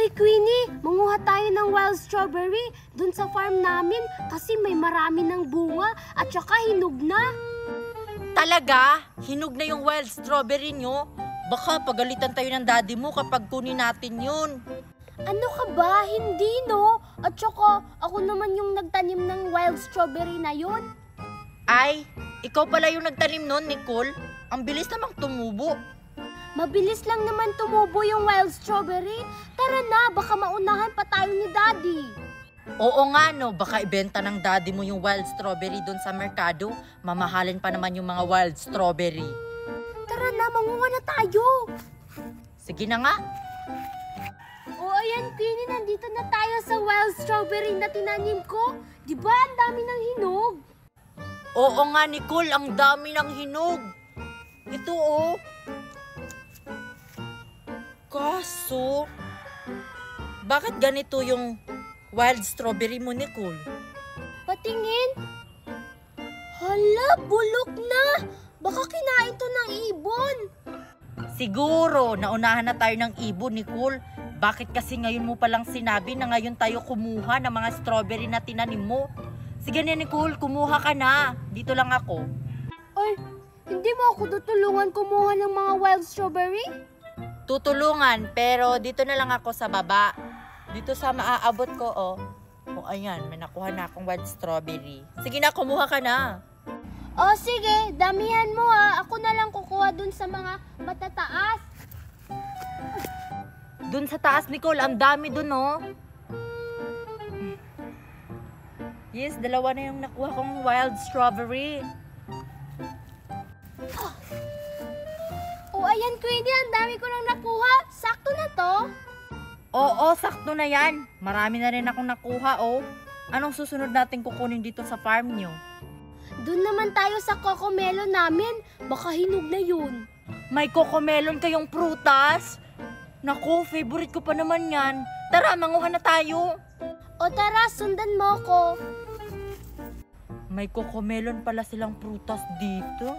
Uy, Queenie, manguha tayo ng wild strawberry dun sa farm namin kasi may marami ng bunga at saka hinog na. Talaga? Hinog na yung wild strawberry nyo? Baka pagalitan tayo ng daddy mo kapag kunin natin yun. Ano ka ba? Hindi, no? At saka, ako naman yung nagtanim ng wild strawberry na yun. Ay, ikaw pala yung nagtanim nun, Nicole. Ang bilis namang tumubo. Mabilis lang naman tumubo yung wild strawberry. Tara na, baka maunahan pa tayo ni Daddy. Oo nga no, baka ibenta ng daddy mo yung wild strawberry doon sa merkado. Mamahalin pa naman yung mga wild strawberry. Tara na, manguha na tayo. Sige na nga. O ayan, Queenie, nandito na tayo sa wild strawberry na tinanim ko. Di ba ang dami ng hinog? Oo nga, Nicole, ang dami ng hinog. Ito oh. Kaso, bakit ganito yung wild strawberry mo, Nicole? Patingin. Hala, bulok na. Baka kinain to ng ibon. Siguro, naunahan na tayo ng ibon, Nicole. Bakit kasi ngayon mo palang sinabi na ngayon tayo kumuha ng mga strawberry na tinanim mo? Sige na, Nicole, kumuha ka na. Dito lang ako. Ay, hindi mo ako tutulungan kumuha ng mga wild strawberry? Tutulungan, pero dito na lang ako sa baba. Dito sa maaabot ko, oh. Oh, ayan, may nakuha na akong wild strawberry. Sige na, kumuha ka na. O sige, damihan mo ha. Ako na lang kukuha dun sa mga matataas. Dun sa taas, Nicole, ang dami dun, oh. Yes, dalawa na yung nakuha kong wild strawberry. O ayan, Queenie, ang dami ko nang nakuha. Sakto na to. Oo, sakto na yan. Marami na rin akong nakuha, oh. Anong susunod natin kukunin dito sa farm nyo? Doon naman tayo sa cocomelon namin. Baka hinog na yun. May cocomelon kayong prutas? Naku, favorite ko pa naman yan. Tara, manguha na tayo. O tara, sundan mo ko. May cocomelon pala silang prutas dito.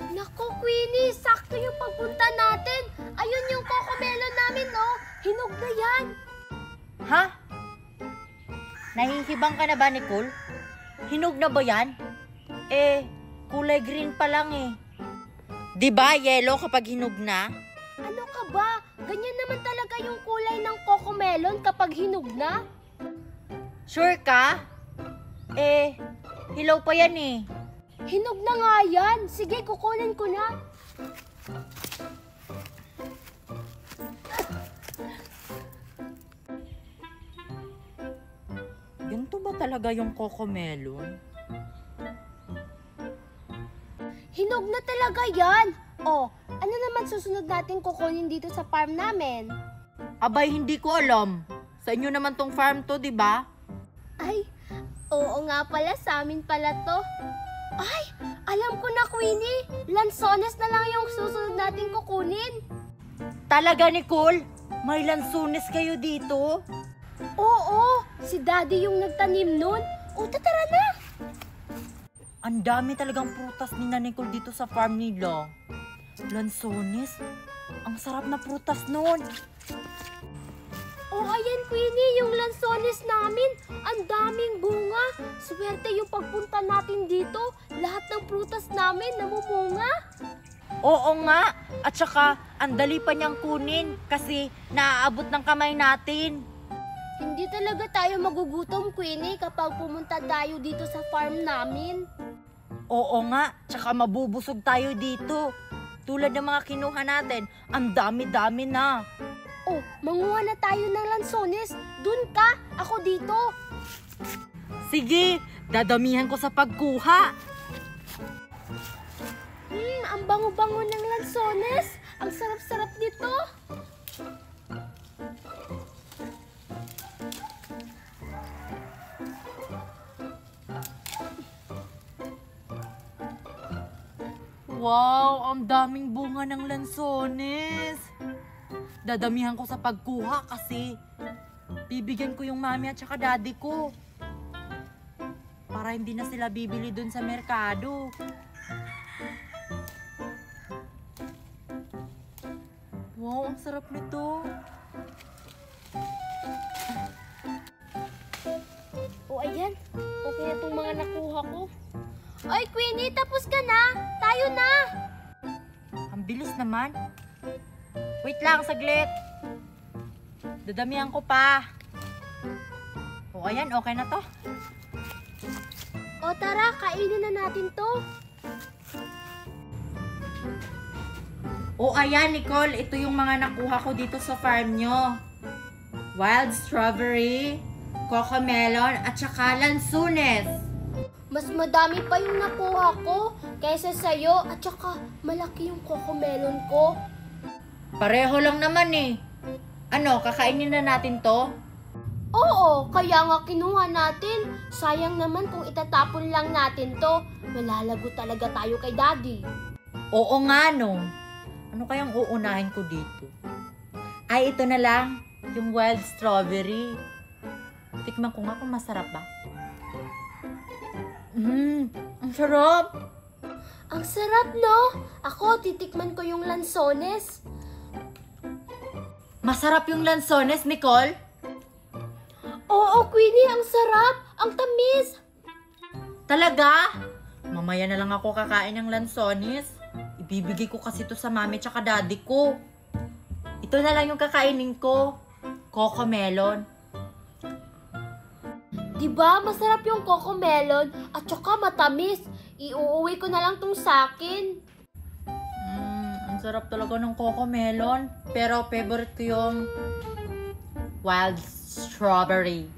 Naku, Queenie, sakto yung pagpunta natin. Ayun yung cocomelon namin, oh. Hinog na yan. Ha? Nahihibang ka na ba, Nicole? Hinog na ba yan? Eh, kulay green pa lang eh. Diba, yellow kapag hinog na? Ano ka ba? Ganyan naman talaga yung kulay ng cocomelon kapag hinog na? Sure ka? Eh, hilaw pa yan eh. Hinog na nga yan. Sige, kukunin ko na. Ganito ba talaga yung cocomelon? Hinog na talaga yan. Oh, ano naman susunod natin kukunin dito sa farm namin? Abay, hindi ko alam. Sa inyo naman tong farm to, di ba? Ay, oo nga pala, sa amin pala to. Ay, alam ko na, Queenie. Lansones na lang yung susunod natin kukunin. Talaga, Nicole? May lansunes kayo dito? Oo, si Daddy yung nagtanim nun. O, tara na. Ang dami talagang prutas ni Nicole dito sa farm nila. Lansones? Ang sarap na prutas nun. Oh, ayan, Queenie, yung lansones namin. Ang daming bunga. Swerte yung pagpunta natin dito. Lahat ng prutas namin namumunga. Oo nga. At saka, ang dali pa niyang kunin kasi naaabot ng kamay natin. Hindi talaga tayo magugutom, Queenie, kapag pumunta tayo dito sa farm namin. Oo nga. Tsaka mabubusog tayo dito. Tulad ng mga kinuha natin, ang dami-dami na. Oh, manguha na tayo ng lansones. Dun ka, ako dito. Sige, dadamihan ko sa pagkuha. Ang bango-bango ng lansones. Ang sarap-sarap nito. Wow, ang daming bunga ng lansones. Dadamihan ko sa pagkuha kasi bibigyan ko yung mami at saka daddy ko. Para hindi na sila bibili dun sa merkado. Wow, ang sarap nito. Oy, Queenie, tapos ka na. Tayo na. Ang bilis naman. Wait lang, saglit. Dadamihan ko pa. O, ayan, okay na to. O tara, kainin na natin to. O, ayan, Nicole. Ito yung mga nakuha ko dito sa farm nyo. Wild strawberry, cocomelon, at saka lansunes. Mas madami pa yung nakuha ko kaysa sa'yo at saka malaki yung cocomelon ko. Pareho lang naman eh. Ano, kakainin na natin to? Oo, kaya nga kinuha natin. Sayang naman kung itatapon lang natin to. Malalago talaga tayo kay Daddy. Oo nga no. Ano kayang uunahin ko dito? Ay, ito na lang. Yung wild strawberry. Tikman ko nga kung masarap ba. Ang sarap. Ang sarap, no? Ako, titikman ko yung lansones. Masarap yung lansones, Nicole. Oo, Queenie, ang sarap. Ang tamis. Talaga? Mamaya na lang ako kakain ng lansones. Ibibigay ko kasi to sa mami tsaka daddy ko. Ito na lang yung kakainin ko. Cocomelon. Diba, masarap yung cocomelon at saka matamis. Iuuwi ko na lang tong sakin. Ang sarap talaga ng cocomelon. Pero favorite ko yung wild strawberry.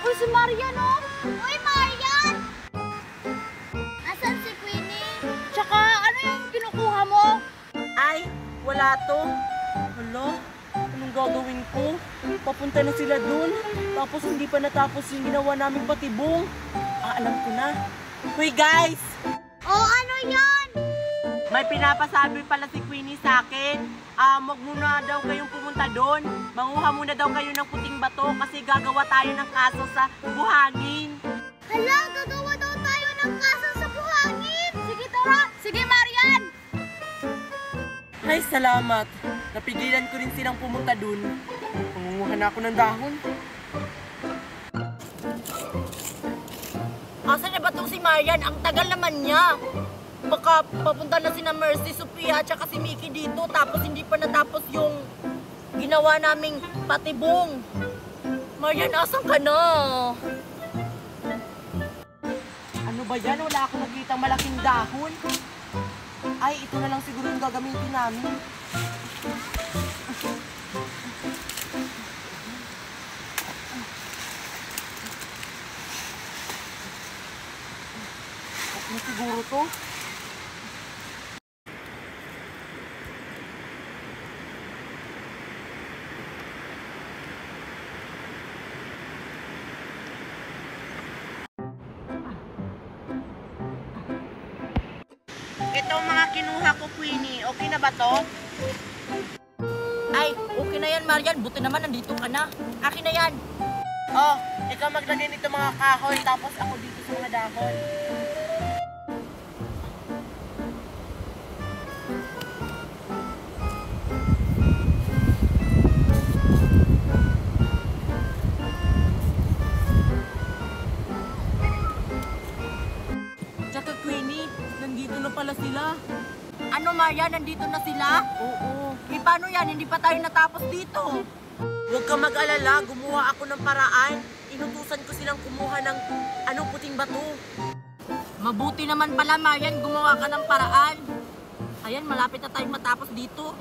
Uy, si Marian, oh! Uy, Marian! Asan si Queenie? Tsaka, ano yung kinukuha mo? Ay, wala to. Hala, anong gagawin ko? Papunta na sila dun. Tapos hindi pa natapos yung ginawa naming patibong. Alam ko na. Hoy guys! Oh, ano yan? May pinapasabi pala si Queenie sa akin. Wag muna daw kayong pumunta doon. Manguha muna daw kayo ng puting bato kasi gagawa tayo ng kaso sa buhangin. Hala, gagawa daw tayo ng kaso sa buhangin. Sige, tara. Sige, Marian. Ay, salamat. Napigilan ko rin silang pumunta doon. Mangunguha na ako ng dahon. Asan na ba tong si Marian? Ang tagal naman niya. Baka papunta na si na Mercy, Sophia, at saka si Mickey dito. Tapos hindi pa natapos yung ginawa naming patibong. Marian, asan ka na? Ano ba yan? Wala akong nakita malaking dahon. Ay, ito na lang siguro yung gagamitin namin. Okay na siguro to. Ito ang mga kinuha ko, Queenie. Okay na ba to? Ay, okay na yan, Marian. Buti naman nandito ka na. Akin na yan. Oh, ikaw maglagay nito mga kahoy, tapos ako dito sa mga dahon. Tsaka Queenie, nandito na pala sila. Ano, Marian? Nandito na sila? Oo. Eh, paano yan? Hindi pa tayo natapos dito. Huwag kang mag-alala, gumawa ako ng paraan. Inutusan ko silang kumuha ng puting bato. Mabuti naman pala, Marian. Gumawa ka ng paraan. Ayan, malapit na tayong matapos dito.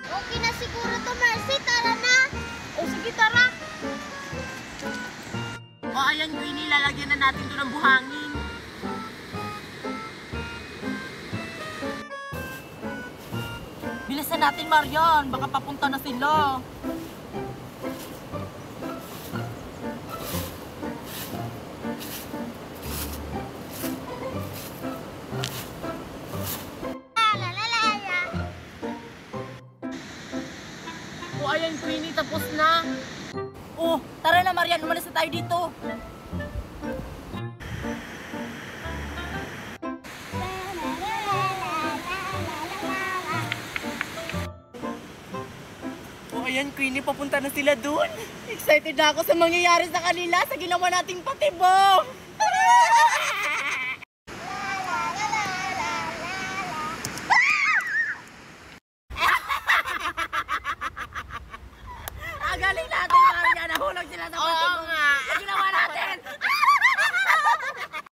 Okay na siguro to, Mercy. Tara na. O sige, tara. O ayan, Queenie, lalagyan na natin ito ng buhangin. Bilisan natin, Marian. Baka papunta na sila. La la la O ayan, Queenie, tapos na. Oh, tara na Marian, umalis na tayo dito. O ayan, Queenie, papunta na sila dun. Excited na ako sa mangyayari sa kanila sa ginawa nating patibong.